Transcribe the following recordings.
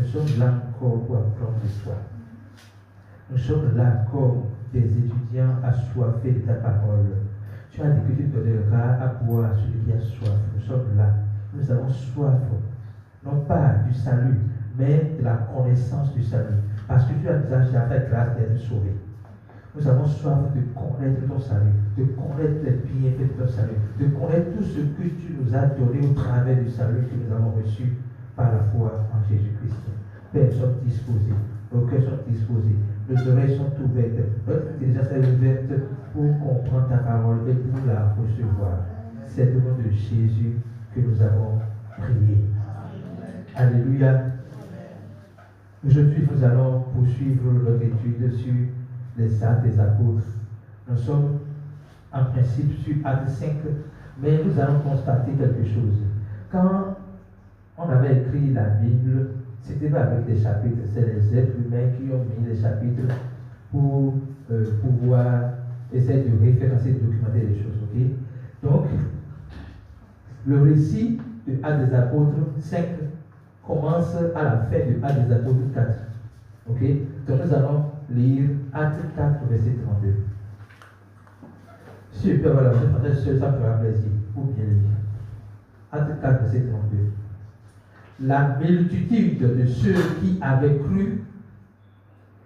sommes là encore pour apprendre de toi. Nous sommes là comme des étudiants assoiffés de ta parole. Tu as dit que tu donneras à boire à celui qui a soif. Nous sommes là. Nous avons soif, non pas du salut, mais de la connaissance du salut. Parce que tu as déjà fait grâce d'être sauvé. Nous avons soif de connaître ton salut, de connaître les bienfaits de ton salut, de connaître tout ce que tu nous as donné au travers du salut que nous avons reçu par la foi en Jésus-Christ. Père, nous sommes disposés, nos cœurs sont disposés, nos oreilles sont ouvertes, notre intelligence est ouverte pour comprendre ta parole et pour la recevoir. C'est au nom de Jésus que nous avons prié. Alléluia. Aujourd'hui, nous allons poursuivre notre étude sur les actes des apôtres. Nous sommes en principe sur acte 5, mais nous allons constater quelque chose. Quand on avait écrit la Bible, c'était pas avec des chapitres, c'est les êtres humains qui ont mis les chapitres pour pouvoir essayer de référencer, de documenter les choses. Okay? Donc, le récit de Actes des apôtres 5 commence à la fin de Actes des apôtres 4. Okay? Donc, nous allons lire Acte 4, verset 32. Si je peux avoir la verset seul, ça me fera plaisir pour bien lire. Acte 4, verset 32. La multitude de ceux qui avaient cru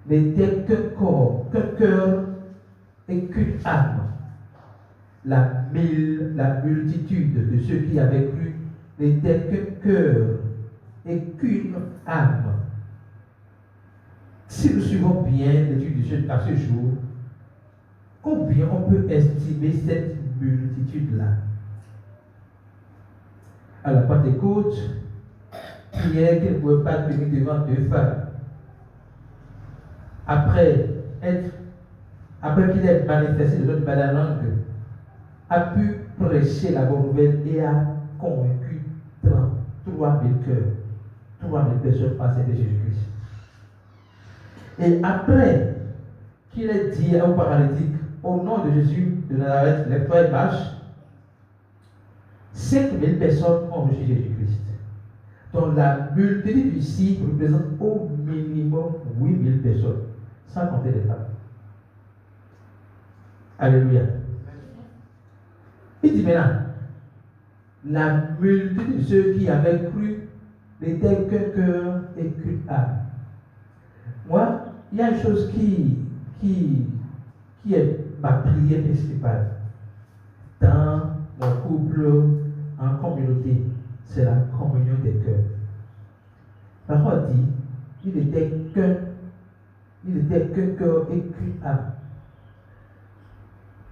n'était qu'un corps, qu'un cœur et qu'une âme. La multitude de ceux qui avaient cru n'était qu'un cœur et qu'une âme. Si nous suivons bien l'étude à ce jour, combien on peut estimer cette multitude-là? À la Pentecôte, Pierre qui ne pouvait pas tenir devant deux femmes. Après qu'il ait manifesté le don de la langue, a pu prêcher la bonne nouvelle et a convaincu 33 000 cœurs, 3 000 personnes passées de Jésus-Christ. Et après qu'il ait dit au paralytique, au nom de Jésus de Nazareth, lève-toi et marche, 5 000 personnes ont reçu Jésus-Christ. Donc la multitude ici représente au minimum 8 000 personnes, sans compter les femmes. Alléluia. Il dit maintenant, la multitude de ceux qui avaient cru n'était qu'un cœur et qu'une âme. Moi, il y a une chose qui est ma prière principale dans mon couple, en communauté, c'est la communion des cœurs. La parole dit, il n'était qu'un cœur et qu'une âme.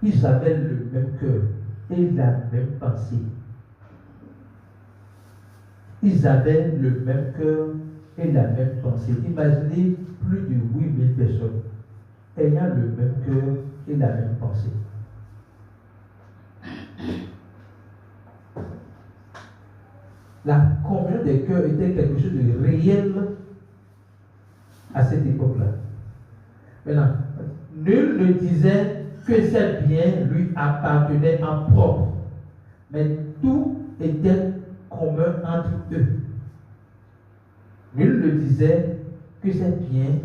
Ils avaient le même cœur et la même pensée. Ils avaient le même cœur et la même pensée. Imaginez plus de 8 000 personnes ayant le même cœur et la même pensée. La communion des cœurs était quelque chose de réel à cette époque-là. Maintenant, nul ne disait que ces biens lui appartenaient en propre, mais tout était commun entre eux. Nul ne disait que ces biens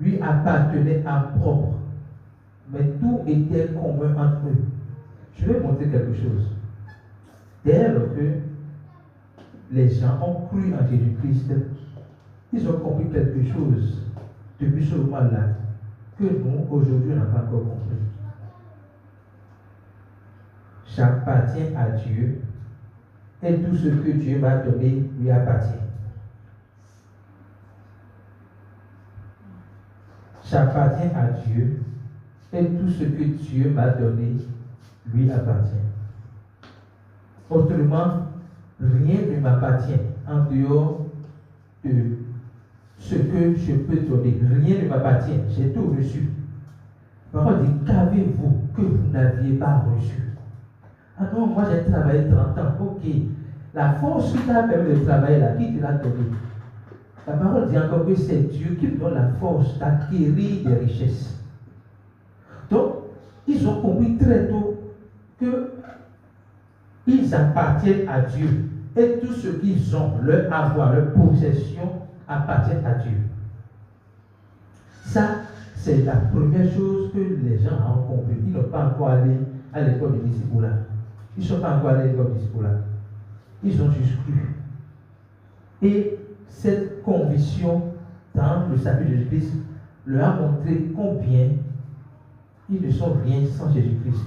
lui appartenaient en propre, mais tout était commun entre eux. Je vais montrer quelque chose. Dès que les gens ont cru en Jésus-Christ, ils ont compris quelque chose depuis ce moment-là que nous, aujourd'hui, n'avons pas encore compris. J'appartiens à Dieu et tout ce que Dieu m'a donné lui appartient. J'appartiens à Dieu et tout ce que Dieu m'a donné lui appartient. Autrement, rien ne m'appartient en dehors de ce que je peux donner. Rien ne m'appartient. J'ai tout reçu. La parole dit, qu'avez-vous que vous n'aviez pas reçu? Ah non, moi j'ai travaillé 30 ans. Ok. La force qui t'a permis de travailler là, qui te l'a donné? La parole dit encore que c'est Dieu qui donne la force d'acquérir des richesses. Donc, ils ont compris très tôt que ils appartiennent à Dieu et tout ce qu'ils ont, leur avoir, leur possession, appartient à Dieu. Ça, c'est la première chose que les gens ont compris. Ils n'ont pas encore allé à l'école de disciples. Ils ne sont pas encore allés à l'école de disciples. Ils ont juste cru. Et cette conviction dans le salut de Jésus-Christ leur a montré combien ils ne sont rien sans Jésus-Christ.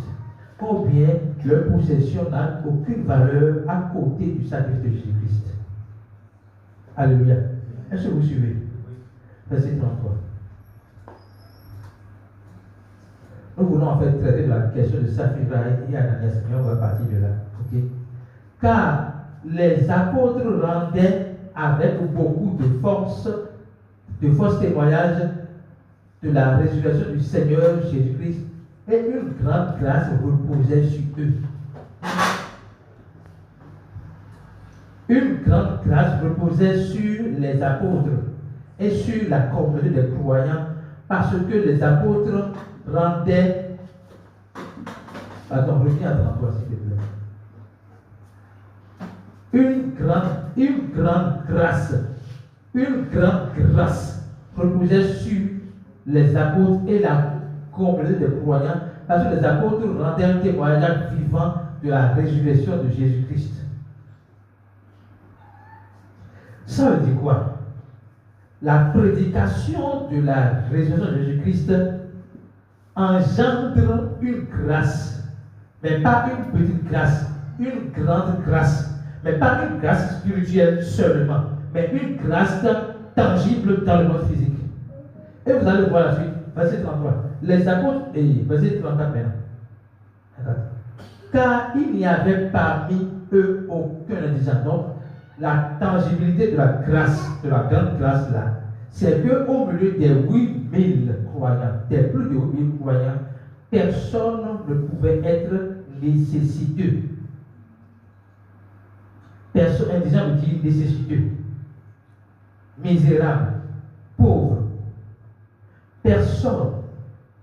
Combien leur possession n'a aucune valeur à côté du sacrifice de Jésus-Christ. Alléluia. Est-ce que vous suivez? Verset 33. Nous voulons en fait traiter de la question de Saphira et Ananias, mais on va partir de là. Okay? Car les apôtres rendaient avec beaucoup de force, de force témoignage de la résurrection du Seigneur Jésus-Christ, et une grande grâce reposait sur eux. Une grande grâce reposait sur les apôtres et sur la communauté des croyants, parce que les apôtres rendaient. Attends, reviens à 33, s'il te plaît. Une grande grâce reposait sur les apôtres et la communauté des croyants, parce que les apôtres rendaient un témoignage vivant de la résurrection de Jésus-Christ. Ça veut dire quoi? La prédication de la résurrection de Jésus-Christ engendre une grâce, mais pas une petite grâce, une grande grâce, mais pas une grâce spirituelle seulement, mais une grâce tangible dans le monde physique. Et vous allez voir la suite, verset 33. Les apôtres, et verset 34 maintenant. Car il n'y avait parmi eux aucun indigent. Donc, la tangibilité de la grâce, de la grande grâce là, c'est qu'au milieu des 8000 croyants, des plus de 8000 croyants, personne ne pouvait être nécessiteux. Personne, indigent veut dire nécessiteux, misérable, pauvre. Personne,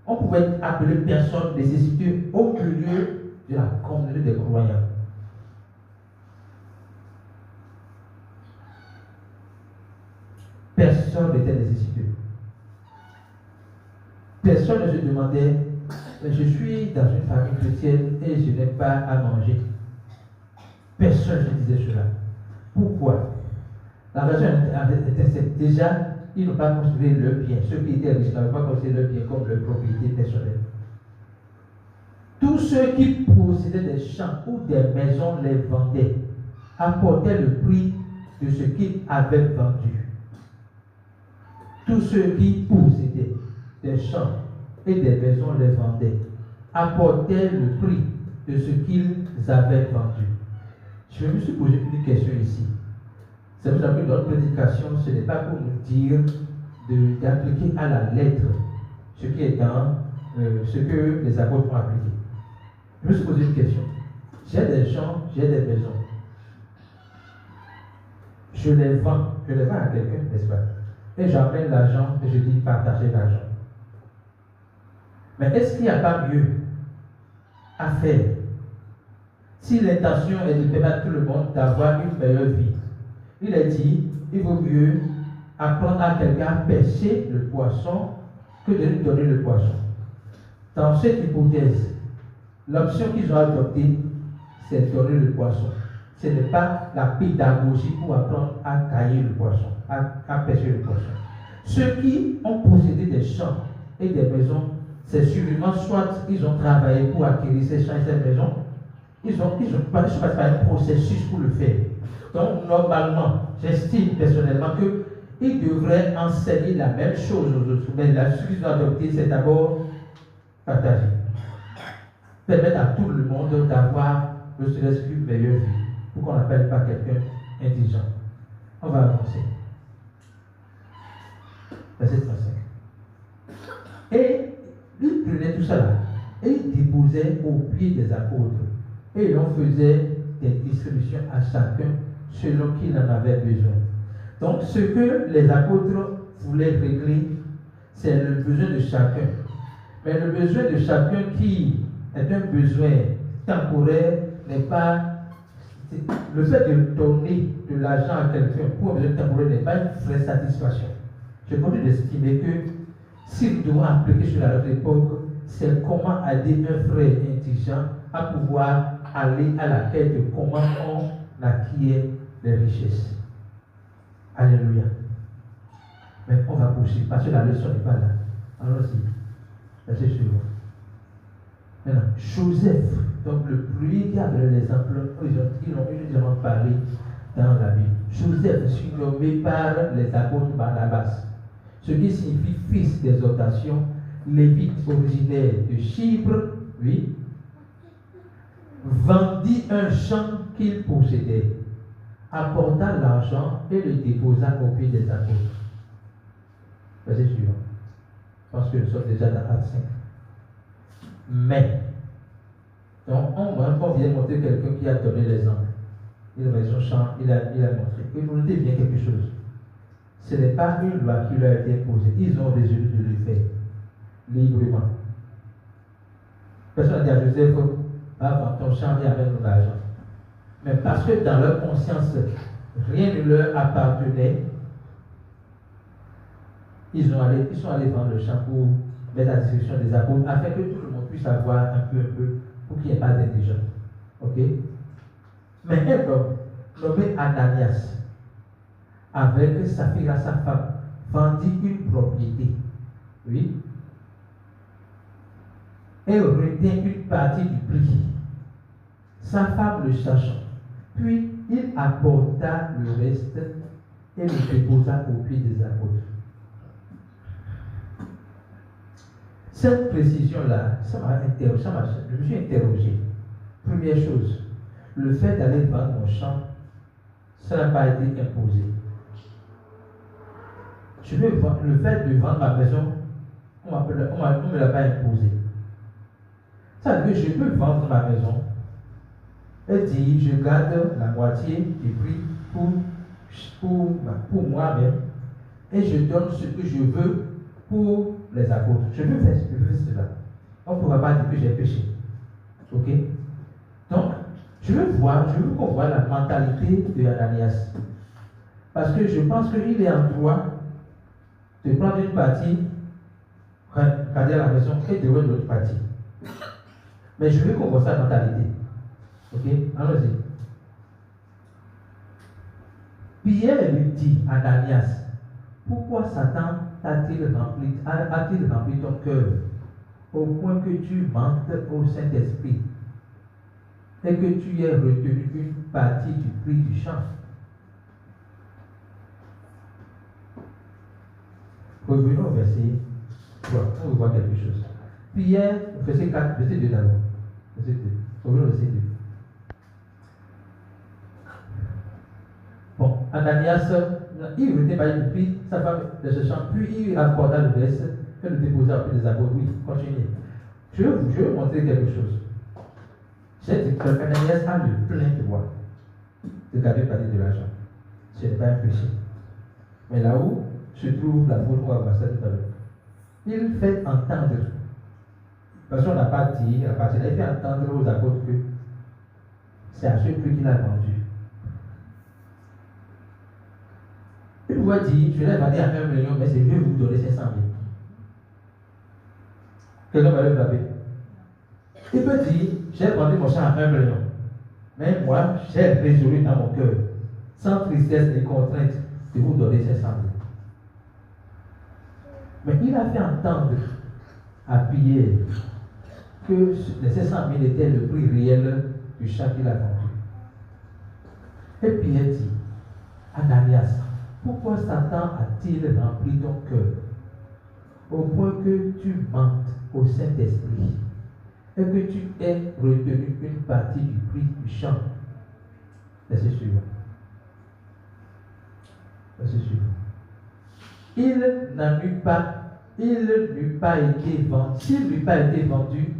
on pouvait appeler personne nécessiteux au milieu de la communauté des croyants. Personne n'était nécessiteux. Personne ne se demandait, je suis dans une famille chrétienne et je n'ai pas à manger. Personne ne disait cela. Pourquoi? La raison était cette. Déjà, ils n'ont pas construit leur bien. Ceux qui étaient riches n'avaient pas construit leur bien comme leur propriété personnelle. Tous ceux qui possédaient des champs ou des maisons les vendaient, apportaient le prix de ce qu'ils avaient vendu. Tous ceux qui possédaient des champs et des maisons les vendaient, apportaient le prix de ce qu'ils avaient vendu. Je me suis posé une question ici. C'est pour ça que notre prédication, ce n'est pas pour nous dire d'appliquer à la lettre ce qui est dans ce que les apôtres ont appliqué. Je me suis posé une question. J'ai des champs, j'ai des maisons. Je les vends à quelqu'un, n'est-ce pas? Et j'amène l'argent et je dis partagez l'argent. Mais est-ce qu'il n'y a pas mieux à faire? Si l'intention est de permettre à tout le monde d'avoir une meilleure vie, il est dit, il vaut mieux apprendre à quelqu'un à pêcher le poisson que de lui donner le poisson. Dans cette hypothèse, l'option qu'ils ont adoptée, c'est de donner le poisson. Ce n'est pas la pédagogie pour apprendre à cailler le poisson, à pêcher le poisson. Ceux qui ont possédé des champs et des maisons, c'est sûrement soit ils ont travaillé pour acquérir ces champs et ces maisons, ils ont passé par un processus pour le faire. Donc, normalement, j'estime personnellement qu'ils devraient enseigner la même chose aux autres. Mais la chose qu'ils ont adoptée, c'est d'abord partager. Permettre à tout le monde d'avoir le stress une meilleure vie. Pour qu'on n'appelle pas quelqu'un indigent. On va avancer. Verset 35. Et il prenait tout ça là. Et il déposait aux pieds des apôtres. Et l'on faisait des distributions à chacun selon qu'il en avait besoin. Donc, ce que les apôtres voulaient régler, c'est le besoin de chacun. Mais le besoin de chacun qui est un besoin temporaire n'est pas Le fait de donner de l'argent à quelqu'un pour un besoin temporaire n'est pas une vraie satisfaction. Je continue d'estimer que si nous devons appliquer sur notre époque, c'est comment aider un frère intelligent à pouvoir aller à la quête de comment on acquiert les richesses. Alléluia. Mais on va poursuivre parce que la leçon n'est pas là. Allons-y. Verset suivant. Maintenant, Joseph, donc le premier qui a donné l'exemple, ils ont évidemment parlé dans la Bible. Joseph, surnommé par les apôtres Barnabas, ce qui signifie fils d'exhortation, lévite originaire de Chypre, oui, vendit un champ qu'il possédait, apporta l'argent et le déposa au pied des apôtres. Verset suivant. Je pense que nous sommes déjà dans Acte 5. Mais, donc on vient montrer quelqu'un qui a donné l'exemple. Il a son champ, il a montré. Et vous notez bien quelque chose. Ce n'est pas une loi qui leur a été imposée. Ils ont résolu de le faire librement. Personne n'a dit à Joseph, va vendre ton champ et amène l'argent. Mais parce que dans leur conscience, rien ne leur appartenait, ils sont allés vendre le champ pour mettre à la disposition des apôtres afin que tout le monde puisse avoir un peu, pour qu'il n'y ait pas d'indigence. Ok? Mais un homme nommé Ananias, avec Saphira, sa femme, vendit une propriété. Oui. Et retint une partie du prix. Sa femme le sachant. Puis il apporta le reste et le déposa au pied des apôtres. Cette précision-là, je me suis interrogé. Première chose, le fait d'aller vendre mon champ, ça n'a pas été imposé. Le fait de vendre ma maison, on ne me l'a pas imposé. Ça veut dire que je peux vendre ma maison et dire je garde la moitié du prix pour moi-même et je donne ce que je veux pour les apôtres. Je veux faire cela. On ne pourra pas dire que j'ai péché. Ok? Donc, je veux qu'on voit la mentalité de Ananias. Parce que je pense qu'il est en droit de prendre une partie, garder la maison et de donner l'autre partie. Mais je veux qu'on voit sa mentalité. Ok? Allons-y. Pierre lui dit à Ananias, pourquoi Satan a-t-il rempli ton cœur au point que tu mentes au Saint-Esprit et que tu aies retenu une partie du prix du champ? Revenons au verset 3. On va voir quelque chose. Pierre, verset 4, verset 2 d'abord. Verset 2. Revenons au verset 2. Bon, Ananias, il retint par le prix, sa femme de ce champ, puis il rapporta le reste et le déposa au pied des apôtres. Oui, continuez. Je veux vous montrer quelque chose. J'ai dit que Ananias a le plein droit de garder partie de l'argent. Ce n'est pas un péché. Mais là où se trouve la faute, on va voir ça tout à l'heure. Il fait entendre, parce qu'on n'a pas dit, il fait entendre aux apôtres que c'est à ce prix qu'il a vendu. Il pouvait dire, je l'ai vendu à 1 million, mais je vais vous donner 500 000. Quelqu'un va le frapper. Il peut dire, j'ai vendu mon champ à 1 million, mais moi, j'ai résolu dans mon cœur, sans tristesse ni contrainte, de vous donner 500 000. Mais il a fait entendre à Pierre que les 500 000 étaient le prix réel du champ qu'il a vendu. Et Pierre dit, Ananias, pourquoi Satan a-t-il rempli ton cœur au point que tu mentes au Saint-Esprit et que tu aies retenu une partie du prix du champ? Verset suivant. Verset suivant. Il n'eût pas été vendu. S'il n'eût pas été vendu,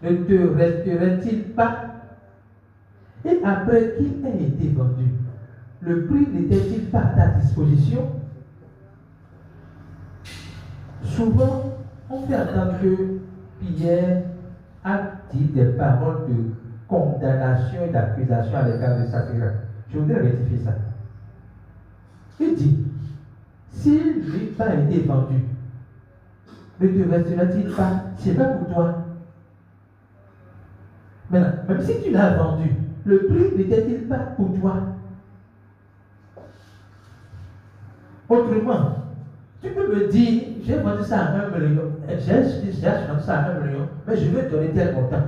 ne te resterait-il pas? Et après qu'il ait été vendu, le prix n'était-il pas à ta disposition? Souvent, on fait entendre que Pierre a dit des paroles de condamnation et d'accusation à l'égard de Saphira. Je voudrais rectifier ça. Il dit, s'il n'eût pas été vendu, ne te restera-t-il pas? C'est pas pour toi. Maintenant, même si tu l'as vendu, le prix n'était-il pas pour toi? Autrement, tu peux me dire, j'ai vendu ça à 1 million, j'ai vendu ça à 1 million, mais je veux donner tel montant.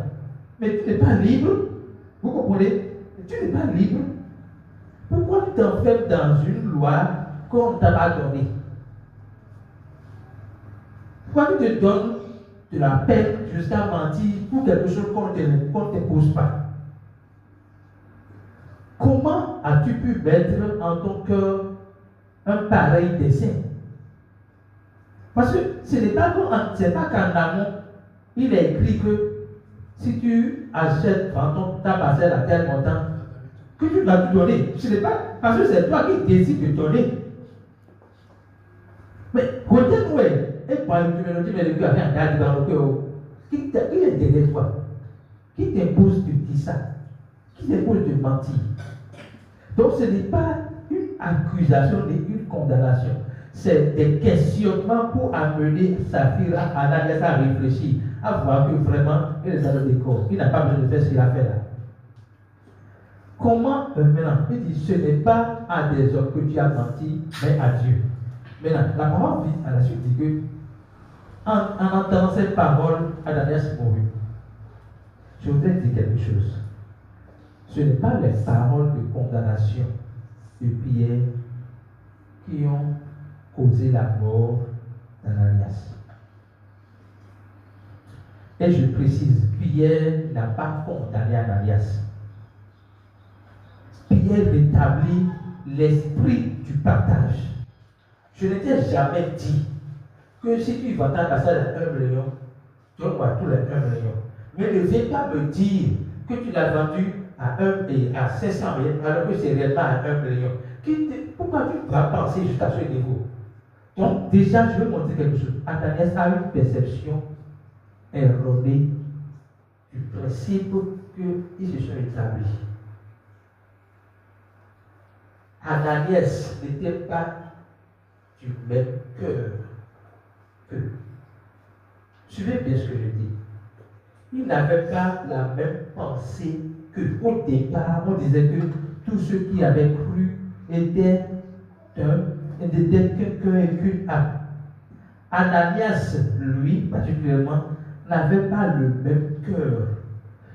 Mais tu n'es pas libre. Vous comprenez? Tu n'es pas libre. Pourquoi tu t'enfermes dans une loi qu'on ne t'a pas donnée? Pourquoi tu te donnes de la peine jusqu'à mentir pour quelque chose qu'on ne t'impose pas? Comment as-tu pu mettre en ton cœur un pareil dessein? Parce que ce n'est pas qu'en amont, il est écrit que si tu achètes ta parcelle à tel montant, que tu dois tout donner. Ce n'est pas parce que c'est toi qui décides de donner. Mais côté-nous, et par une mélodie, mais le cœur rien dans le cœur. Qui est derrière toi? Qui t'impose de dire ça? Qui t'impose de mentir? Donc ce n'est pas une accusation ni une condamnation. C'est des questionnements pour amener Saphira Ananias à réfléchir, à voir que vraiment il est dans le décor. Il n'a pas besoin de faire ce qu'il a fait là. Comment maintenant? Il dit, ce n'est pas à des hommes que tu as menti, mais à Dieu. Maintenant, la parole dit à la suite dit que en entendant cette parole, Ananias mourut. Je voudrais dire quelque chose. Ce n'est pas les paroles de condamnation de Pierre qui ont causé la mort d'Ananias. Et je précise, Pierre n'a pas condamné Ananias. Pierre rétablit l'esprit du partage. Je ne t'ai jamais dit que si tu vends ta parcelle à 1 million, tu auras tous les 1 million. Mais ne viens pas me dire que tu l'as vendu à 500 000 alors que c'est réellement à 1 million. Pourquoi tu vas penser jusqu'à ce niveau? Donc déjà, je veux montrer quelque chose. Ananias a une perception erronée du principe qu'ils se sont établis. Ananias n'était pas du même cœur qu'eux. Suivez bien ce que je dis. Il n'avait pas la même pensée qu'eux. Au départ, on disait que tous ceux qui avaient cru étaient qu'un et qu'une âme. Ananias, lui, particulièrement, n'avait pas le même cœur.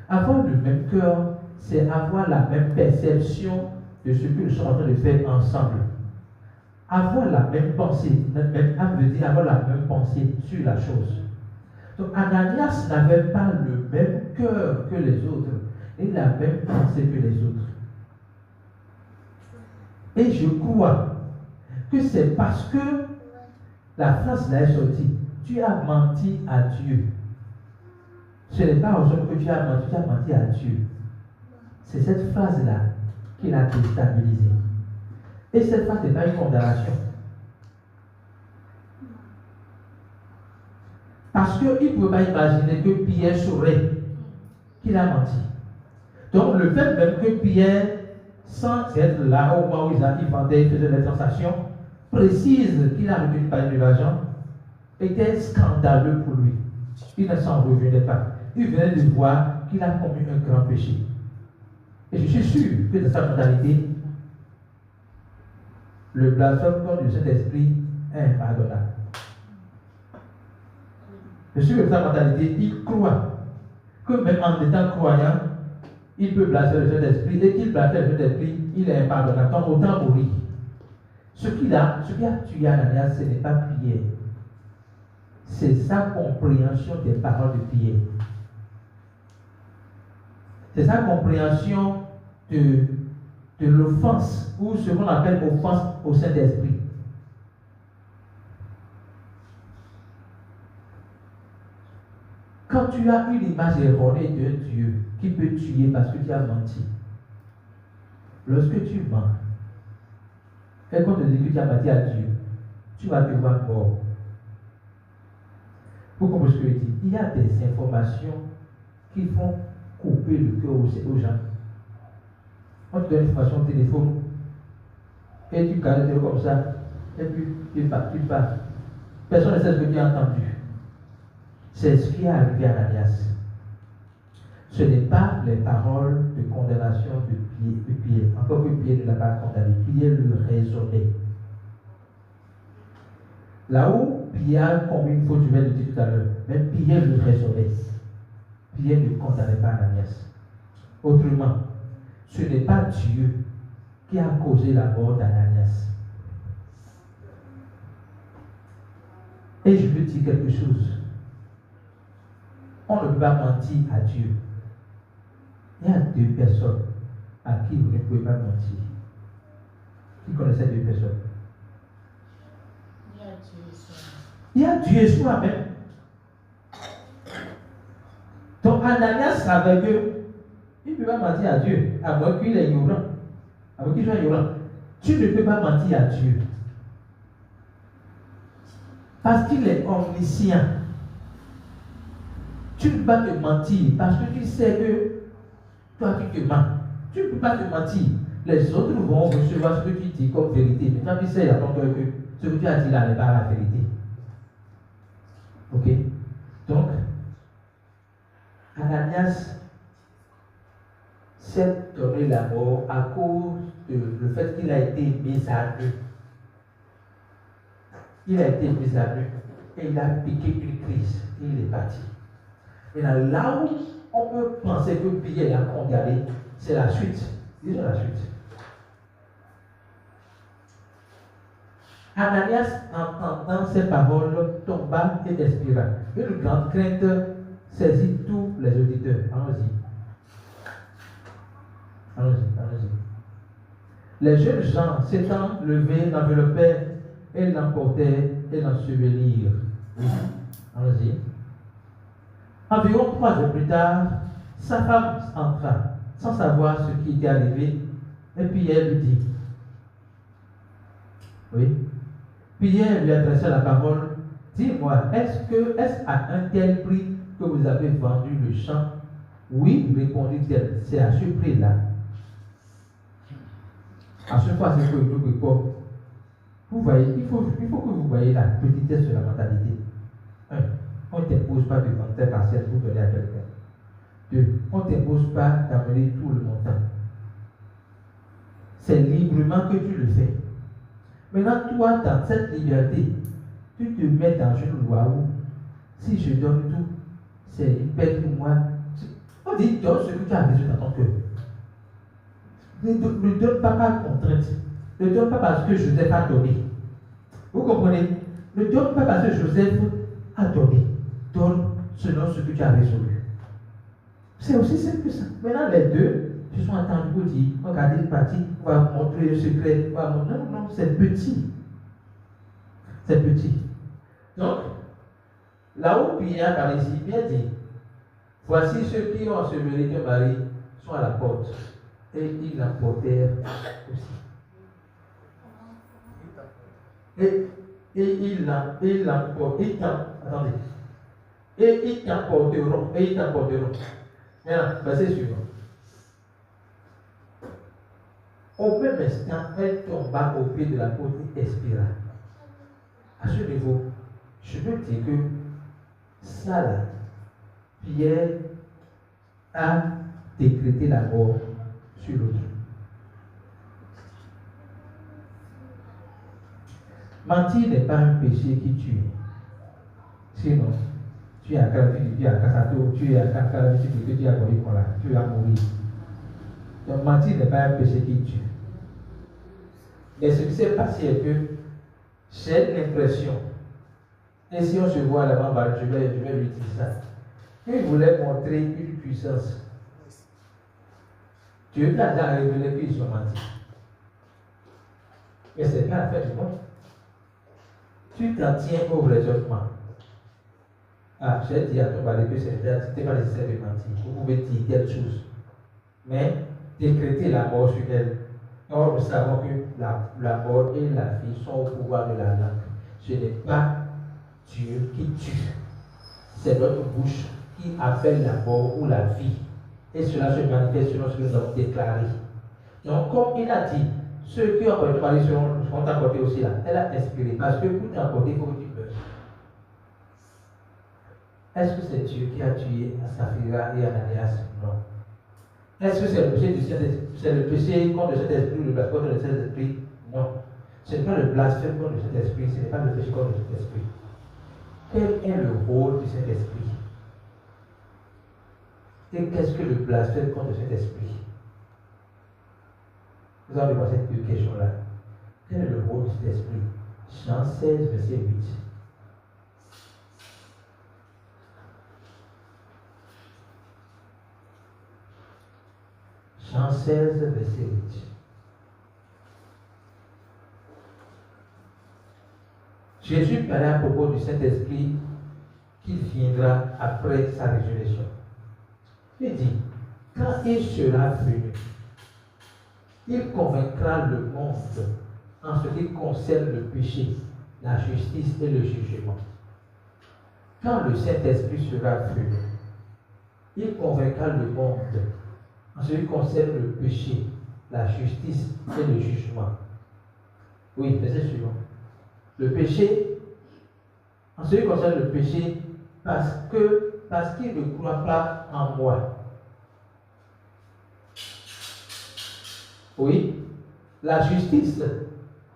Avoir le même cœur, c'est avoir la même perception de ce que nous sommes en train de faire ensemble. Avoir la même pensée, même âme veut dire avoir la même pensée sur la chose. Donc Ananias n'avait pas le même cœur que les autres et la même pensée que les autres. Et je crois que c'est parce que la phrase là est sortie. Tu as menti à Dieu. Ce n'est pas aux hommes que tu as menti à Dieu. C'est cette phrase-là qui l'a déstabilisé. Et cette phrase n'est pas une condamnation. Parce qu'il ne pouvait pas imaginer que Pierre saurait qu'il a menti. Donc le fait même que Pierre, sans être là au moment où il vendait, il faisait des transactions, précise qu'il a retenu pas de l'argent, était scandaleux pour lui. Il ne s'en revenait pas. Il venait de voir qu'il a commis un grand péché. Et je suis sûr que dans sa mentalité, le blasphème contre le Saint-Esprit est impardonnable. Je suis sûr que dans sa mentalité, il croit que même en étant croyant, il peut blasphémer le Saint-Esprit et qu'il blasphème le Saint-Esprit, il est impardonnable. Donc autant mourir. Ce qui a tué Ananias, ce n'est pas Pierre. C'est sa compréhension des paroles de Pierre. C'est sa compréhension de l'offense, ou ce qu'on appelle offense au Saint-Esprit. Quand tu as une image erronée d'un Dieu qui peut tuer parce que tu as menti, lorsque tu mens, et qu'on te dit que tu as menti à Dieu, tu vas te voir mort. Vous comprenez ce que je dis? Il y a des informations qui font couper le cœur aux gens. On te donne une information au téléphone, et tu calmes comme ça, et puis tu pars. Personne ne sait ce que tu as entendu. C'est ce qui est arrivé à Ananias. Ce n'est pas les paroles de condamnation de Pierre. Encore que Pierre ne l'a pas condamné. Pierre le raisonnait. Là où Pierre a commis une faute, je vais le dire tout à l'heure, même Pierre le raisonnait. Pierre ne condamnait pas Ananias. Autrement, ce n'est pas Dieu qui a causé la mort d'Ananias. Et je veux dire quelque chose. On ne peut pas mentir à Dieu. Il y a deux personnes à qui vous ne pouvez pas mentir. Qui connaissait deux personnes? Il y a Dieu et soi-même. Donc Ananias savait que il ne peut pas mentir à Dieu, à moins qu'il est ignorant. À moins qu'il soit ignorant. Tu ne peux pas mentir à Dieu. Parce qu'il est omniscient. Tu ne peux pas te mentir parce que tu sais que toi tu te mens. Tu ne peux pas te mentir. Les autres vont recevoir ce que tu dis comme vérité. Mais toi tu sais à ton cœur que ce que tu as dit là n'est pas la vérité. Ok? Donc, Ananias s'est donné la mort à cause du fait qu'il a été mis à nu. Il a été mis à nu et il a piqué une crise et il est parti. Maintenant, là où on peut penser que Pierre l'a condamné, c'est la suite. Disons la suite. Ananias, entendant ces paroles, tomba et expira. Une grande crainte saisit tous les auditeurs. Allons-y. Les jeunes gens s'étant levés, l'enveloppèrent et l'emportèrent et l'ensevelirent. Allons-y. Environ 3 heures plus tard, sa femme entra, sans savoir ce qui était arrivé, et Pierre lui dit, Pierre lui adressa la parole, dis-moi, est-ce à un tel prix que vous avez vendu le champ? Oui, répondit-elle, c'est à ce prix-là. À ce fois, c'est que nous répondons. Vous voyez, il faut que vous voyez la petitesse de la mentalité. 1. On ne t'impose pas de vendre tes parcelles pour donner à quelqu'un. 2. On ne t'impose pas d'amener tout le montant. C'est librement que tu le fais. Maintenant, toi, dans cette liberté, tu te mets dans une loi où, si je donne tout, c'est une perte pour moi. On dit, donne ce que tu as besoin dans ton cœur. Ne donne pas par contrainte. Ne donne pas parce que Joseph a donné. Vous comprenez? Ne donne pas parce que Joseph a donné. Donne selon ce que tu as résolu. C'est aussi simple que ça. Maintenant, les deux se sont attendus pour dire, regardez une partie, on va montrer le secret. Non, c'est petit. C'est petit. Donc, là où Pierre par ici, bien dit, voici ceux qui ont enseveli ton mari sont à la porte. Et ils l'emportèrent aussi. Et ils t'emporteront. Maintenant, verset suivant. Au même instant, elle tomba au pied de la porte et expira. À ce niveau, je peux dire que ça là, Pierre a décrété la mort sur l'autre. Mentir n'est pas un péché qui tue. Sinon, tu es à Calvi, tu es à Kassato, tu es à Calvi, tu es à Gorikola, tu vas mourir. Donc mentir n'est pas un péché qui tue. Mais ce qui s'est passé est que j'ai l'impression, et si on se voit là-bas, je vais lui dire ça, qu'il voulait montrer une puissance. Dieu t'a déjà révélé qu'ils sont mentis. Mais ce n'est pas la fin du monde. Tu t'en tiens au raisonnement. Ah, j'ai dit à ton mari que ce n'était pas nécessaire de mentir. Vous pouvez dire quelque chose. Mais décréter la mort sur elle. Or, nous savons que la mort et la vie sont au pouvoir de la langue. Ce n'est pas Dieu qui tue. C'est notre bouche qui appelle la mort ou la vie. Et cela se manifeste selon ce que nous avons déclaré. Donc, comme il a dit, ceux qui ont apporté Marie seront apportés aussi là. Elle a inspiré. Parce que pour t'apporter, il faut que tu meurs. Est-ce que c'est Dieu qui a tué Saphira et Ananias? Non. Est-ce que c'est le péché du Saint-Esprit? C'est le péché contre le Saint-Esprit, le blasphème contre le Saint-Esprit? Non. Ce n'est pas le blasphème contre le Saint-Esprit, ce n'est pas le péché contre le Saint-Esprit. Quel est le rôle du Saint-Esprit? Et qu'est-ce que le blasphème contre le Saint-Esprit? Nous allons voir ces deux questions-là. Quel est le rôle du Saint-Esprit? Jean 16, verset 8. Jean 16, verset 8. Jésus parlait à propos du Saint-Esprit qui viendra après sa résurrection. Il dit, quand il sera venu, il convaincra le monde en ce qui concerne le péché, la justice et le jugement. Quand le Saint-Esprit sera venu, il convaincra le monde en ce qui concerne le péché, la justice et le jugement. Oui, verset suivant. Le péché, en ce qui concerne le péché, parce qu'il ne croit pas en moi. Oui. La justice,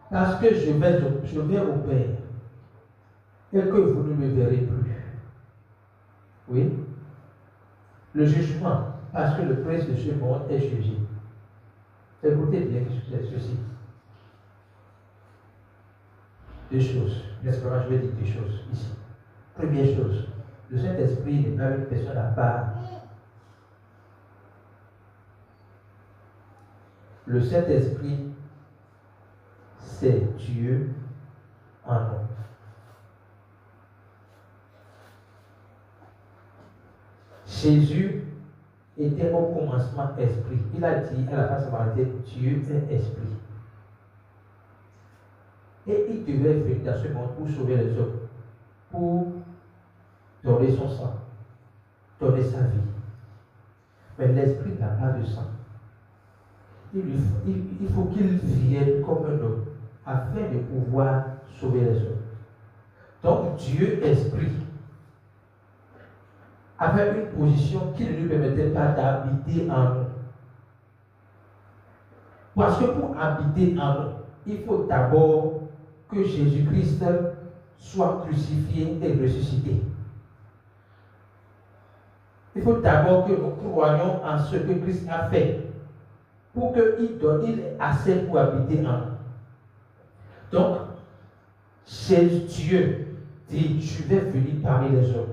parce que je vais au Père et que vous ne me verrez plus. Oui. Le jugement, parce que le prince de ce monde est jugé. Écoutez bien ceci. Deux choses. N'est-ce pas? Je vais dire deux choses ici. Première chose, le Saint-Esprit n'est pas une personne à part. Le Saint-Esprit, c'est Dieu en nous. Jésus était au commencement esprit. Il a dit à la femme samaritaine, Dieu est esprit. Et il devait venir dans ce monde pour sauver les hommes, pour donner son sang, donner sa vie. Mais l'esprit n'a pas de sang. Il faut qu'il vienne comme un homme afin de pouvoir sauver les hommes. Donc Dieu esprit avait une position qui ne lui permettait pas d'habiter en nous. Parce que pour habiter en nous, il faut d'abord que Jésus-Christ soit crucifié et ressuscité. Il faut d'abord que nous croyions en ce que Christ a fait pour qu'il ait assez pour habiter en nous. Donc, Dieu dit, je vais venir parmi les hommes.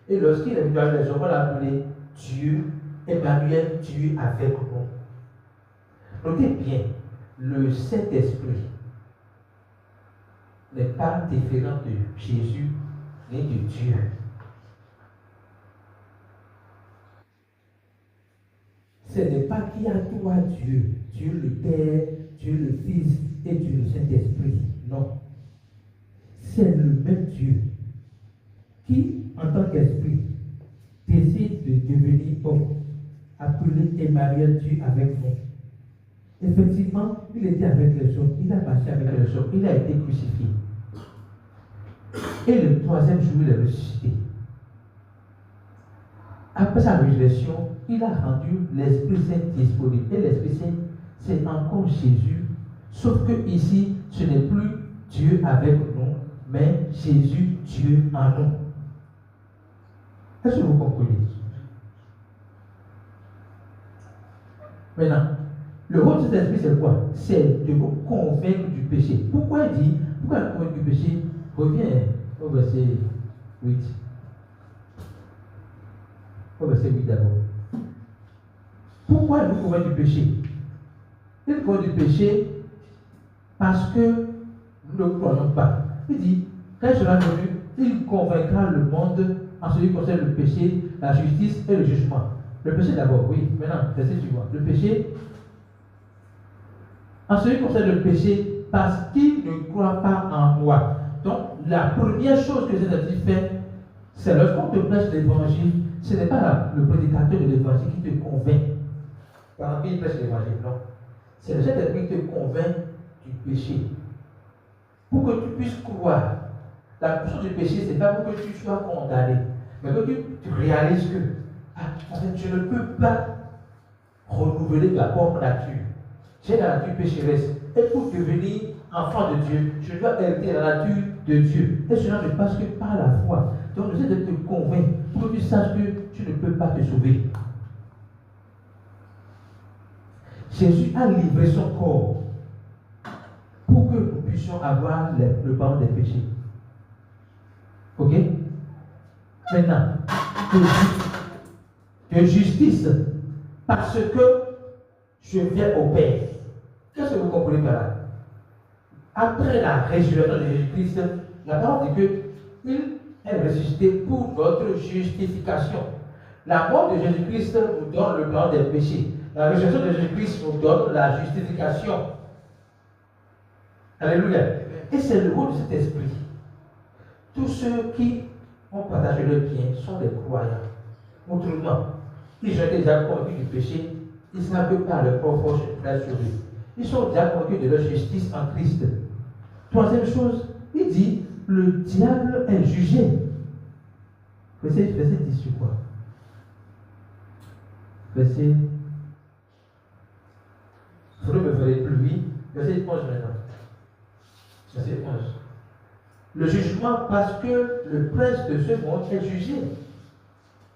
Et lorsqu'il est venu parmi les hommes, on l'a appelé Dieu, Emmanuel, Dieu avec nous. Notez bien, le Saint-Esprit n'est pas différent de Jésus ni de Dieu. Ce n'est pas qu'il y a trois dieux, Dieu le Père, Dieu le Fils et Dieu le Saint-Esprit. Non. C'est le même Dieu qui, en tant qu'esprit, décide de devenir homme, appelé Emmanuel, Dieu avec nous. Effectivement, il était avec les hommes, il a marché avec les hommes, il a été crucifié. Et le troisième jour, il est ressuscité. Après sa résurrection, il a rendu l'Esprit Saint disponible. Et l'Esprit Saint, c'est encore Jésus. Sauf que ici, ce n'est plus Dieu avec nous, mais Jésus, Dieu en nous. Est-ce que vous comprenez? Maintenant, le rôle de cet esprit, c'est quoi? C'est de nous convaincre du péché. Pourquoi il dit, pourquoi nous convaincre du péché? Reviens au verset 8. Au verset 8 d'abord. Pourquoi il nous convainc du péché? Il nous convainc du péché parce que nous ne croyons pas. Il dit, quand il sera venu, il convaincra le monde en ce qui concerne le péché, la justice et le jugement. Le péché d'abord, oui. Maintenant, verset suivant. Le péché, en ce qui concerne le péché, parce qu'il ne croit pas en moi. Donc, la première chose que Jésus fait, c'est lorsqu'on te prêche l'évangile, ce n'est pas le prédicateur de l'évangile qui te convainc. Par exemple, il prêche l'évangile, non. C'est le Saint-Esprit qui te convainc du péché. Pour que tu puisses croire. La puissance du péché, ce n'est pas pour que tu sois condamné, mais que tu réalises que je ne peux pas renouveler ma propre nature. J'ai la nature pécheresse. Et pour devenir enfant de Dieu, je dois hériter la nature de Dieu. Et cela ne passe que par la foi. Donc, j'essaie de te convaincre pour que tu saches que tu ne peux pas te sauver. Jésus a livré son corps pour que nous puissions avoir le pardon des péchés. Ok? Maintenant, de justice, parce que je viens au Père. Qu'est-ce que vous comprenez par là? Après la résurrection de Jésus-Christ, la parole dit qu'il est ressuscité pour notre justification. La mort de Jésus-Christ nous donne le pardon des péchés. La résurrection de Jésus-Christ nous donne la justification. Alléluia. Et c'est le rôle de cet esprit. Tous ceux qui ont partagé le bien sont des croyants. Autrement, ils ont déjà convaincus du péché, ils savent que par leur propre force, ils peuvent sauver. Ils sont déjà convaincus de leur justice en Christ. Troisième chose, il dit, le diable est jugé. Verset 10 sur quoi? Verset. Il faudrait me faire plus vite. Verset 11 maintenant. Verset 11. Le jugement parce que le prince de ce monde est jugé.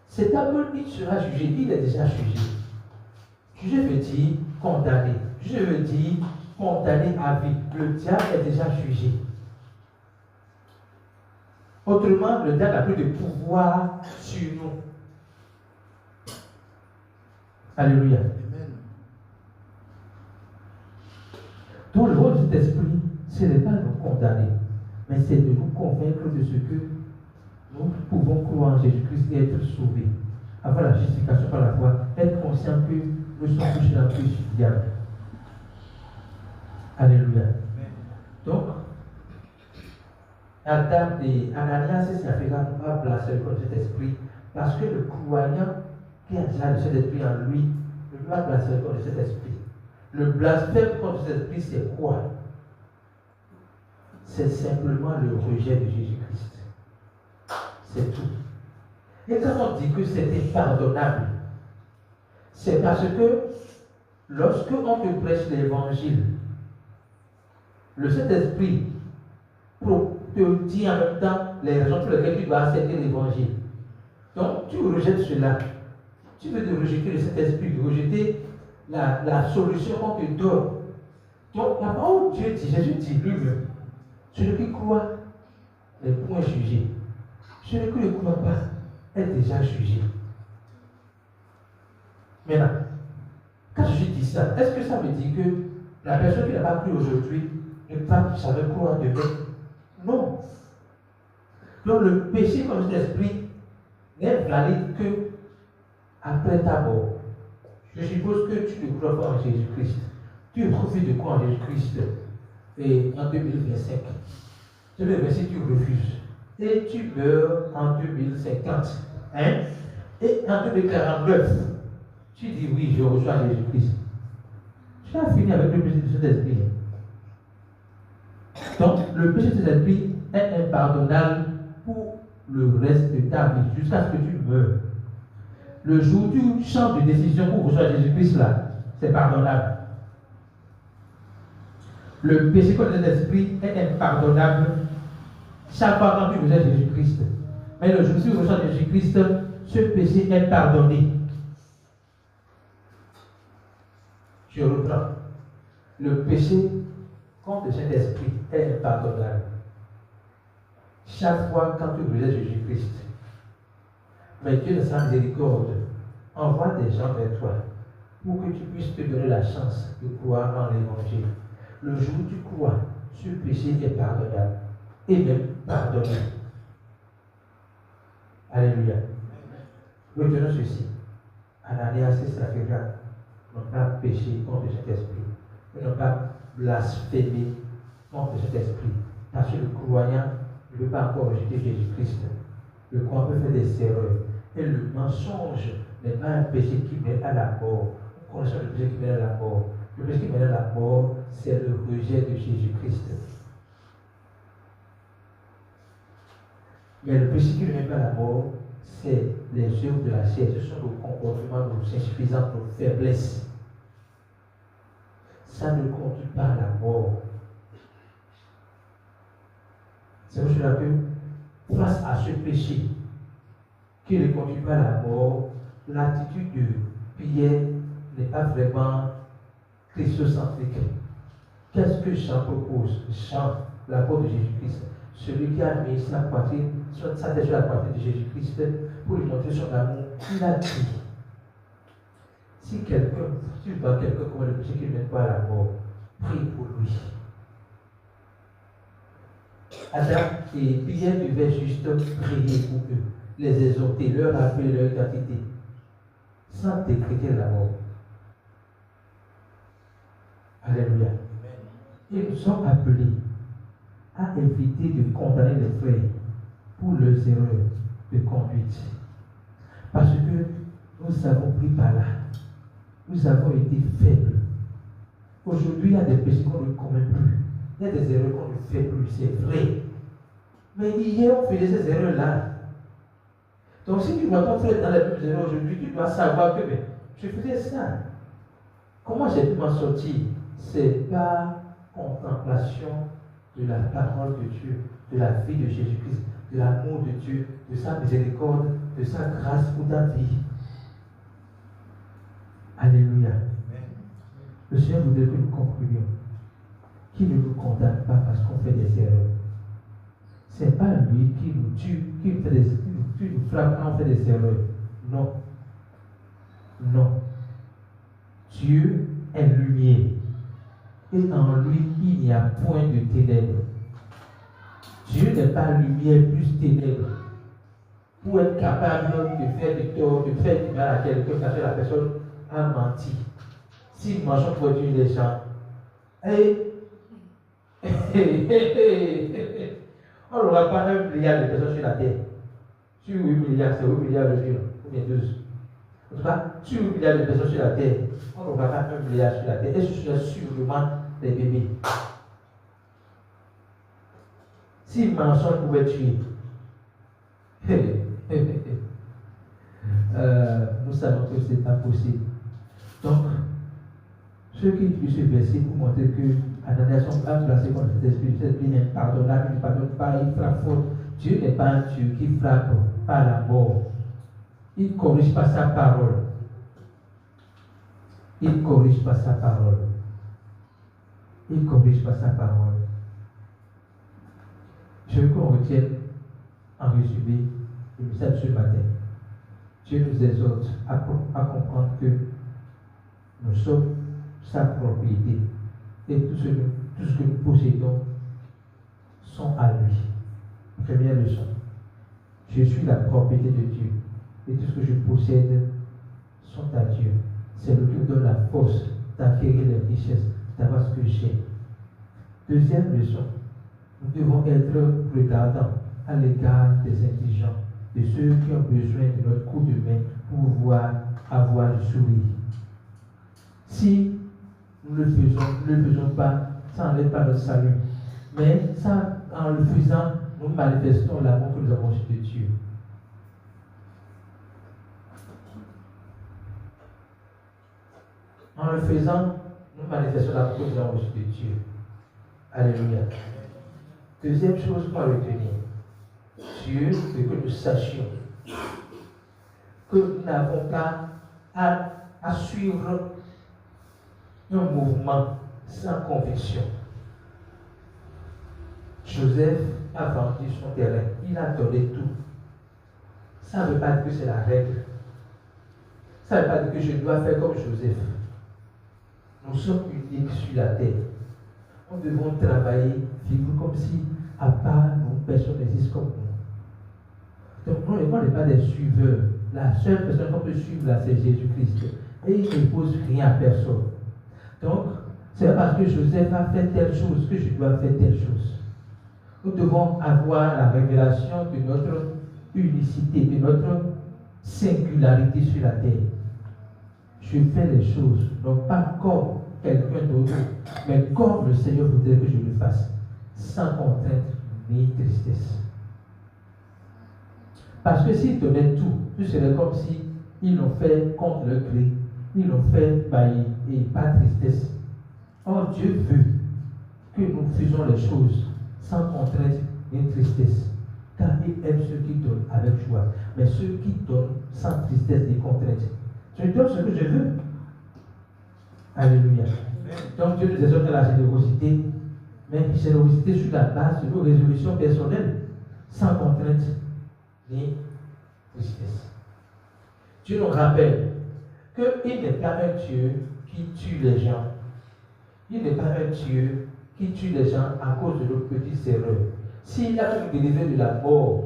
Cet homme, il sera jugé, il est déjà jugé. Jugé veut dire condamné. Jugé veut dire condamné à vie. Le diable est déjà jugé. Autrement, le diable n'a plus de pouvoir sur nous. Alléluia. Amen. Donc le rôle de cet esprit, ce n'est pas de nous condamner, mais c'est de nous convaincre de ce que nous pouvons croire en Jésus-Christ et être sauvés. Avoir la justification par la foi, être conscient que nous sommes touchés dans le péché du diable. Alléluia. Donc, Adam et Ananias et Saphira n'ont pas placé contre cet esprit parce que le croyant qui a déjà cet esprit en lui ne peut pas placer contre cet esprit. Le blasphème contre cet esprit, c'est quoi? C'est simplement le rejet de Jésus-Christ. C'est tout. Et quand on dit que c'est impardonnable, c'est parce que lorsque on te prêche l'évangile, le Saint-Esprit te dit en même temps les raisons pour lesquelles tu dois accepter l'évangile. Donc tu rejettes cela. Tu veux de rejeter le Saint-Esprit, de rejeter la solution qu'on te donne. Donc la parole de Dieu dit, Jésus dit lui-même, celui qui croit n'est point jugé. Celui qui ne croit pas est déjà jugé. Maintenant, quand Jésus dit ça, est-ce que ça veut dire que la personne qui n'a pas cru aujourd'hui ne peut pas jamais croire demain? Non. Donc le péché comme cet esprit n'est valide que après ta mort. Je suppose que tu ne crois pas en Jésus-Christ. Tu refuses de croire en Jésus-Christ. Et en 2025, je vais voir si tu refuses. Et tu meurs en 2050. Hein? Et en 2049, tu dis oui, je reçois Jésus-Christ. Tu as fini avec le péché de cet esprit. Donc, le péché de cet esprit est impardonnable pour le reste de ta vie, jusqu'à ce que tu meurs. Le jour où tu changes de décision pour recevoir Jésus-Christ, là, c'est pardonnable. Le péché contre cet esprit est impardonnable chaque fois quand tu reçois Jésus-Christ. Mais le jour où tu reçois Jésus-Christ, ce péché est pardonné. Je reprends. Le péché contre cet esprit est impardonnable. Chaque fois quand tu reçois Jésus-Christ. Mais Dieu, de sa miséricorde, envoie des gens vers toi pour que tu puisses te donner la chance de croire en l'évangile. Le jour où tu crois, ce péché est pardonnable et même pardonné. Alléluia. Retenons ceci. Ananias et Saphira n'ont pas péché contre cet esprit. Ils n'ont pas blasphémé contre cet esprit. Parce que le croyant ne peut pas encore rejeter Jésus-Christ. Le croyant peut faire des erreurs. Et le mensonge n'est pas un péché qui mène à la mort. Nous connaissons le péché qui mène à la mort. Le péché qui mène à la mort, c'est le rejet de Jésus-Christ. Mais le péché qui ne mène pas à la mort, c'est les œuvres de la chair. Ce sont nos comportements, nos insuffisances, nos faiblesses. Ça ne conduit pas à la mort. C'est pour cela que, face à ce péché qui ne conduit pas à la mort, l'attitude de Pierre n'est pas vraiment christocentrique. Qu'est-ce que Jean propose? Jean, l'apôtre de Jésus-Christ, celui qui a mis sa poitrine, sa tête sur la poitrine de Jésus-Christ pour lui montrer son amour, il a dit, si tu vois quelqu'un comme le péché qui ne mène pas à la mort, prie pour lui. Adam et Pierre devaient juste prier pour eux, les exhorter, leur rappeler leur identité, sans décréter la mort. Alléluia. Et nous sommes appelés à éviter de condamner les frères pour leurs erreurs de conduite. Parce que nous avons pris par là. Nous avons été faibles. Aujourd'hui, il y a des péchés qu'on ne commet plus. Il y a des erreurs qu'on ne fait plus, c'est vrai. Mais hier, on faisait ces erreurs-là. Donc, si tu vois ton frère dans les mêmes erreurs aujourd'hui, tu dois savoir que je faisais ça. Comment j'ai pu m'en sortir? C'est par contemplation de la parole de Dieu, de la vie de Jésus-Christ, de l'amour de Dieu, de sa miséricorde, de sa grâce pour ta vie. Alléluia. Le Seigneur voudrait que nous comprenions qu'il ne nous condamne pas parce qu'on fait des erreurs. Ce n'est pas lui qui nous tue, qui nous frappe quand on fait des erreurs. Non. Non. Dieu est lumière. Et en lui, il n'y a point de ténèbres. Dieu n'est pas lumière plus ténèbres. Pour être capable de faire du tort, de faire du mal à quelqu'un parce que la personne a menti. Si nous mangeons pour tuer les gens, on n'aura pas 1 milliard de personnes sur la terre. Sur 8 milliards, c'est 8 milliards de vies, ou bien 12. En tout cas, sur 8 milliards de personnes sur la terre, on n'aura pas 1 milliard sur la terre. Et ce sont sûrement des bébés. Si le mensonge pouvait tuer, nous savons que ce n'est pas possible. Donc, ceux qui utilisent ce verset pour montrer que Ananias a placé contre cet esprit impardonnable, il ne pardonne pas, il frappe faute. Dieu n'est pas un Dieu qui frappe par la mort. Il ne corrige pas sa parole. Il ne corrige pas sa parole. Il ne corrige pas sa parole. Je veux qu'on retienne en résumé le message de ce matin. Dieu nous exhorte à comprendre que nous sommes sa propriété et tout ce que nous possédons sont à lui. Première leçon. Je suis la propriété de Dieu et tout ce que je possède sont à Dieu. C'est lui qui me donne la force d'acquérir les richesses, d'avoir ce que j'ai. Deuxième leçon. Nous devons être regardants à l'égard des indigents, de ceux qui ont besoin de notre coup de main pour pouvoir avoir le sourire. Si nous ne le faisons pas, ça n'enlève pas notre salut. Mais ça, en le faisant, nous manifestons l'amour que nous avons reçu de Dieu. En le faisant, nous manifestons l'amour que nous avons reçu de Dieu. Alléluia. Deuxième chose qu'on va retenir. Dieu veut que nous sachions que nous n'avons pas à suivre un mouvement sans conviction. Joseph a vendu son terrain, il a donné tout. Ça ne veut pas dire que c'est la règle. Ça ne veut pas dire que je dois faire comme Joseph. Nous sommes uniques sur la terre. Nous devons travailler, vivre comme si, à part nous, personne n'existe comme nous. Donc, nous n'est pas des suiveurs. La seule personne qu'on peut suivre là, c'est Jésus-Christ. Et il n'impose rien à personne. Donc, c'est parce que Joseph a fait telle chose que je dois faire telle chose. Nous devons avoir la révélation de notre unicité, de notre singularité sur la terre. Je fais les choses, non pas comme quelqu'un d'autre, mais comme le Seigneur voudrait que je le fasse, sans contrainte ni tristesse. Parce que s'ils donnaient tout, ce serait comme si ils l'ont fait contre leur gré, ils l'ont fait et pas tristesse. Or, Dieu veut que nous faisions les choses sans contrainte ni tristesse, car il aime ceux qui donnent avec joie, mais ceux qui donnent sans tristesse ni contrainte. Je donne ce que je veux. Alléluia. Donc Dieu nous exhorte à la générosité, mais une générosité sur la base de nos résolutions personnelles, sans contrainte ni tristesse. Dieu nous rappelle qu'il n'est pas un Dieu qui tue les gens. Il n'est pas un Dieu qui tue les gens à cause de nos petites erreurs. S'il a pu nous délivrer de la mort,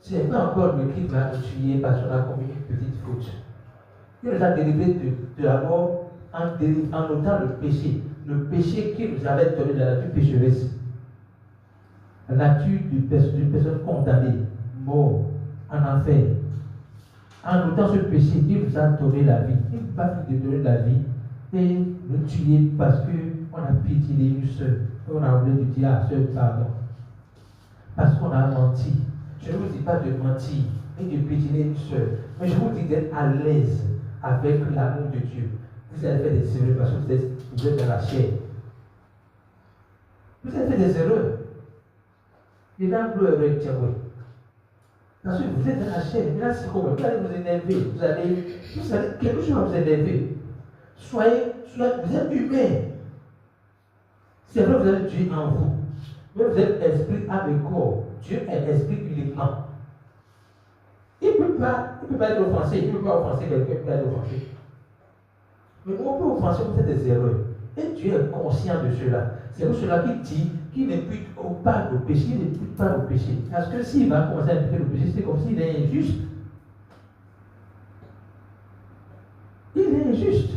ce n'est pas encore le qui va nous tuer parce qu'on a commis une petite faute. Il nous a délivrés de la mort en ôtant le péché qui nous avait donné la nature pécheresse, la nature d'une personne condamnée, mort, en enfer. En ôtant ce péché, il nous a donné la vie. Il ne peut pas nous donner la vie et nous tuer parce qu'on a piétiné une soeur. On a oublié de dire à la soeur pardon. Parce qu'on a menti. Je ne vous dis pas de mentir et de piétiner une soeur, mais je vous dis d'être à l'aise avec l'amour de Dieu. Vous avez fait des erreurs parce que vous êtes dans la chair. Vous avez fait des erreurs. Il y a un bleu avec Dieu. Parce que vous êtes dans la chair. Mais là, c'est comment? Vous allez vous énerver. Vous allez quelque chose va vous énerver. Vous êtes humain. C'est vrai que vous avez Dieu en vous. Mais vous êtes esprit, âme et corps. Dieu est esprit uniquement. Il ne peut pas être offensé. Il ne peut pas offenser quelqu'un qui peut être offensé. Mais on peut offenser pour faire des erreurs. Et Dieu est conscient de cela. C'est pour cela qu'il dit qu'il n'impute pas le péché, il n'impute pas le péché. Parce que s'il va commencer à imputer le péché, c'est comme s'il est injuste. Il est injuste.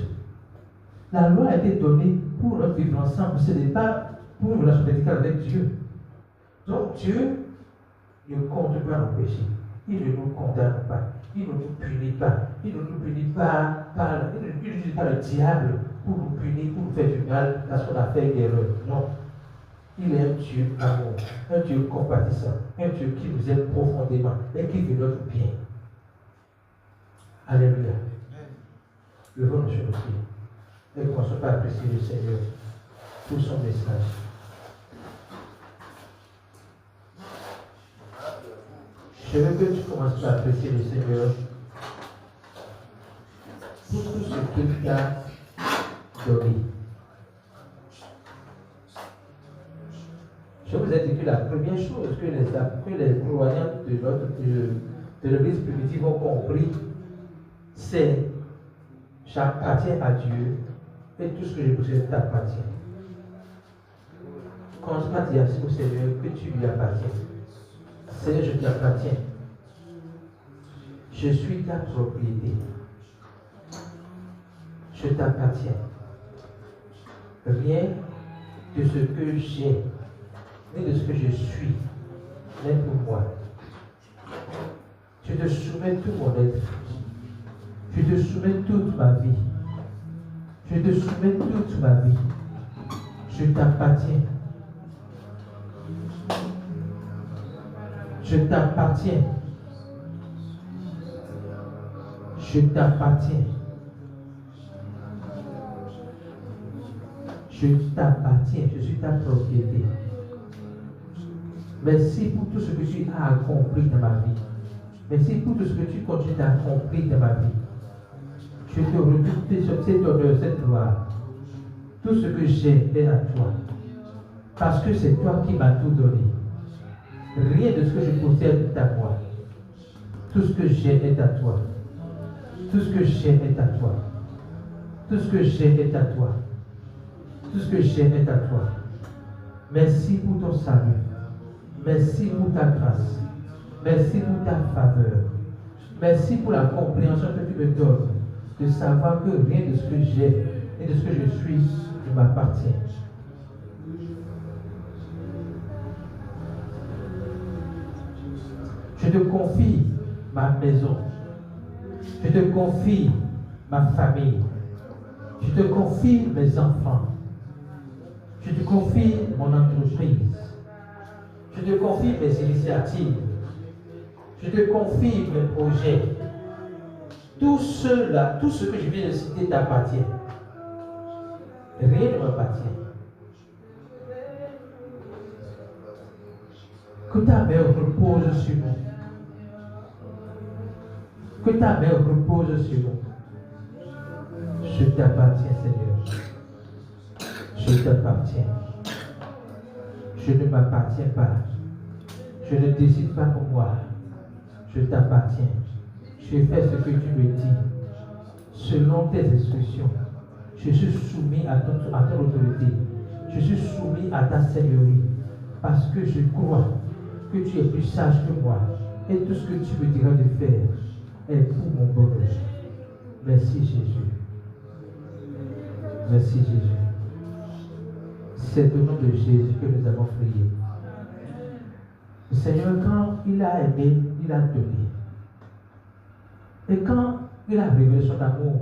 La loi a été donnée pour notre vivre ensemble. Ce n'est pas pour une relation verticale avec Dieu. Donc Dieu ne compte pas nos péchés. Il ne nous condamne pas. Il ne nous punit pas. Il ne nous punit pas il n'utilise pas le diable pour nous punir, pour nous faire du mal parce qu'on a fait une erreur. Non. Il est un Dieu amour, un Dieu compatissant, un Dieu qui nous aime profondément et qui veut notre bien. Alléluia. Levons-nous sur nos pieds et commençons par apprécier le Seigneur pour son message. Je veux que tu commences par apprécier le Seigneur pour tout ce qu'il t'a donné. Je vous ai dit que la première chose que les croyants de l'Église primitive ont compris, c'est j'appartiens à Dieu et tout ce que je possède t'appartient. Commence par dire au Seigneur que tu lui appartiens. Seigneur, je t'appartiens. Je suis ta propriété. Je t'appartiens. Rien de ce que j'ai, ni de ce que je suis, n'est pour moi. Je te soumets tout mon être. Je te soumets toute ma vie. Je te soumets toute ma vie. Je t'appartiens. Je t'appartiens. Je t'appartiens. Je t'appartiens. Je suis ta propriété. Merci pour tout ce que tu as accompli dans ma vie. Merci pour tout ce que tu continues d'accomplir dans ma vie. Je te retourne cet honneur, cette gloire. Tout ce que j'ai est à toi. Parce que c'est toi qui m'as tout donné. Rien de ce que je possède est à moi. Tout ce que j'ai est à toi. Tout ce que j'ai est à toi. Tout ce que j'ai est à toi. Tout ce que j'ai est à toi. Merci pour ton salut. Merci pour ta grâce. Merci pour ta faveur. Merci pour la compréhension que tu me donnes de savoir que rien de ce que j'ai et de ce que je suis ne m'appartient. Je te confie ma maison, Je te confie ma famille. Je te confie mes enfants. Je te confie mon entreprise. Je te confie mes initiatives. Je te confie mes projets. Tout cela, tout ce que je viens de citer t'appartient. Rien ne m'appartient. Que ta main repose sur nous. Que ta main repose sur nous. Je t'appartiens, Seigneur. Je t'appartiens. Je ne m'appartiens pas. Je ne décide pas pour moi. Je t'appartiens. Je fais ce que tu me dis. Selon tes instructions. Je suis soumis à ton autorité. Je suis soumis à ta seigneurie. Parce que je crois que tu es plus sage que moi. Et tout ce que tu me diras de faire est pour mon bonheur. Merci Jésus. Merci Jésus. C'est au nom de Jésus que nous avons prié. Le Seigneur, quand il a aimé, il a donné. Et quand il a révélé son amour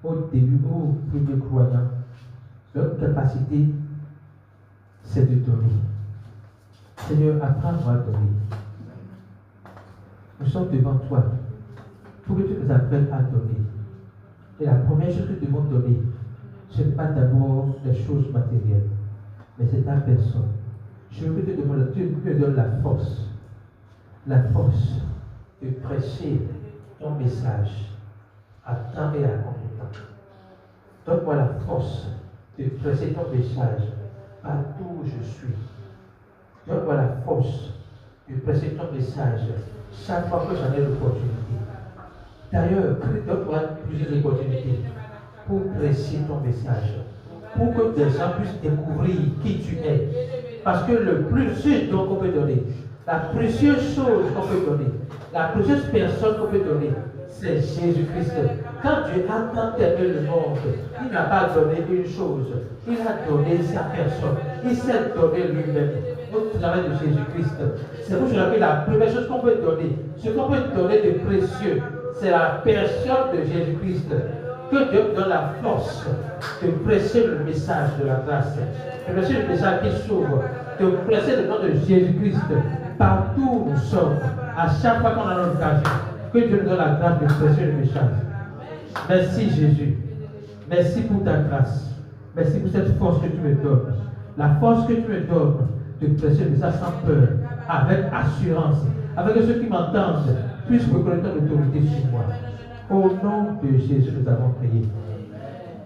au début, au premier croyant, leur capacité, c'est de donner. Seigneur, apprends-moi à donner. Nous sommes devant toi pour que tu nous apprennes à donner. Et la première chose que nous devons donner, ce n'est pas d'abord les choses matérielles, mais c'est ta personne. Je veux te demander, tu me donnes la force de prêcher ton message à temps et à contre-temps. Donne-moi la force de prêcher ton message partout où je suis. Donne-moi la force de prêcher ton message chaque fois que j'en ai l'opportunité. D'ailleurs, donne-moi plusieurs opportunités pour prêcher ton message, pour que des gens puissent découvrir qui tu es. Parce que le plus précieux don qu'on peut donner, la précieuse chose qu'on peut donner, la précieuse personne qu'on peut donner, c'est Jésus-Christ. Quand Dieu a tant aimé le monde, il n'a pas donné une chose, il a donné sa personne, il s'est donné lui-même au travail de Jésus-Christ. C'est pour cela que la première chose qu'on peut donner, ce qu'on peut donner de précieux, c'est la personne de Jésus-Christ. Que Dieu donne la force de prêcher le message de la grâce, de prêcher le message qui s'ouvre, de prêcher le nom de Jésus-Christ partout où nous sommes, à chaque fois qu'on a l'occasion. Que Dieu nous donne la grâce de prêcher le message. Merci Jésus. Merci pour ta grâce. Merci pour cette force que tu me donnes. La force que tu me donnes de prêcher le message sans peur, avec assurance, avec ceux qui m'entendent, puissent reconnaître ton autorité sur moi. Au nom de Jésus, nous avons prié.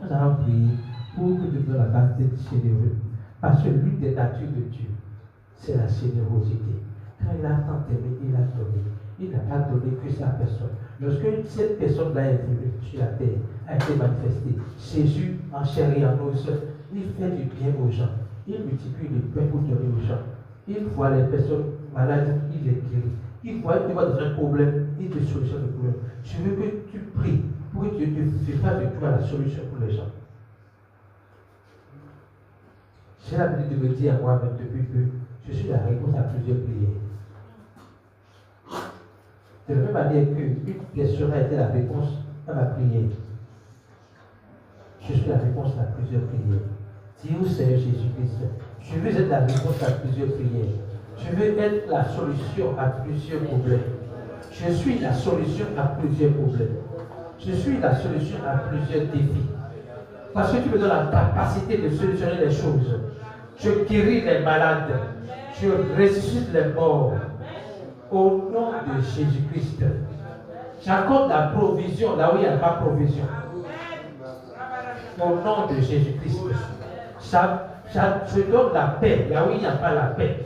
Nous avons prié pour que Dieu nous donne la grâce d'être généreux. Parce que l'une des natures de Dieu, c'est la générosité. Quand il a tant aimé, il a donné. Il n'a pas donné que sa personne. Lorsque cette personne-là est venue sur la terre, a été manifestée, Jésus, en chair et en os, il fait du bien aux gens. Il multiplie le pain pour donner aux gens. Il voit les personnes malades, il les guérit. Il voit dans un problème, il te solutionne le problème. Je veux que tu pries pour que Dieu te fasse de toi la solution pour les gens. J'ai l'habitude de me dire à moi-même depuis peu, je suis la réponse à plusieurs prières. De la même manière qu'une question a été la réponse à ma prière, je suis la réponse à plusieurs prières. Dis où c'est Jésus-Christ. Je veux être la réponse à plusieurs prières. Je veux être la solution à plusieurs problèmes. Je suis la solution à plusieurs problèmes. Je suis la solution à plusieurs défis. Parce que tu me donnes la capacité de solutionner les choses. Je guéris les malades. Je ressuscite les morts. Au nom de Jésus-Christ. J'accorde la provision là où il n'y a pas provision. Au nom de Jésus-Christ. Je donne la paix là où il n'y a pas la paix.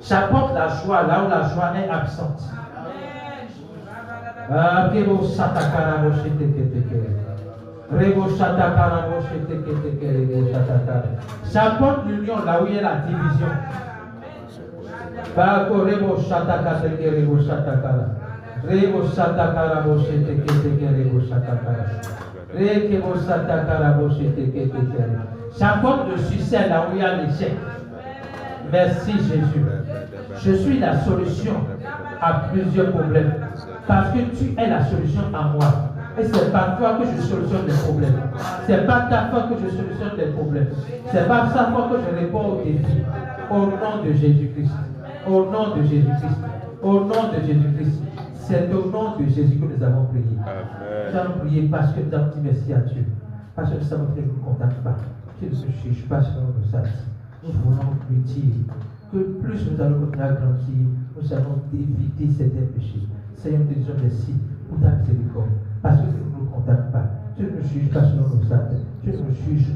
J'apporte la joie là où la joie est absente. J'apporte l'union là où il y a la division. J'apporte le succès là où il y a l'échec. Merci Jésus. Je suis la solution à plusieurs problèmes. Parce que tu es la solution à moi. Et c'est par toi que je solutionne les problèmes. C'est par ta foi que je solutionne les problèmes. C'est par sa foi que je réponds aux défis. Au nom de Jésus-Christ. Au nom de Jésus-Christ. Au nom de Jésus-Christ. C'est au nom de Jésus que nous avons prié. Nous avons prié parce que nous avons dit merci à Dieu. Parce que nous savons qu'il ne nous condamne pas. Qu'il ne se juge pas selon nos actes. Nous voulons lui dire que plus nous allons continuer à grandir, nous allons éviter certains péchés. Seigneur, nous te disons merci pour ta miséricorde. Parce que tu ne nous condamnes pas. Tu ne nous juges pas selon nos actes. Tu nous juges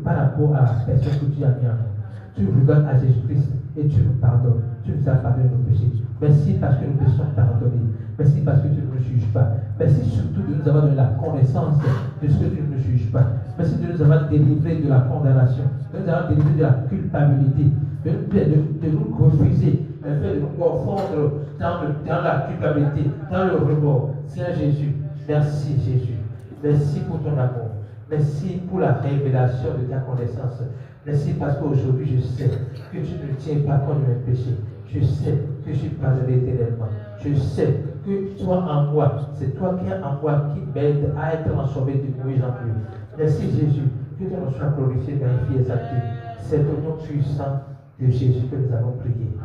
par rapport à la personne que tu as mis en nous. Tu nous regardes à Jésus-Christ et tu nous pardonnes. Tu nous as pardonné nos péchés. Merci parce que nous te sommes pardonnés. Merci parce que tu ne nous juges pas. Merci surtout de nous avoir donné la connaissance de ce que tu ne nous juges pas. Merci de nous avoir délivrés de la condamnation, de nous avoir délivrés de la culpabilité, de nous refuser, de nous confondre dans la culpabilité, dans le remords. Seigneur Jésus, merci Jésus. Merci pour ton amour. Merci pour la révélation de ta connaissance. Merci parce qu'aujourd'hui je sais que tu ne tiens pas compte de mes péchés. Je sais que je suis pardonné éternellement. Je sais que toi en moi, c'est toi qui es en moi qui m'aide à être transformé de mieux en mieux. Merci Jésus, que ton nom soit glorifié, magnifié et exalté. C'est au nom puissant de Jésus que nous avons prié.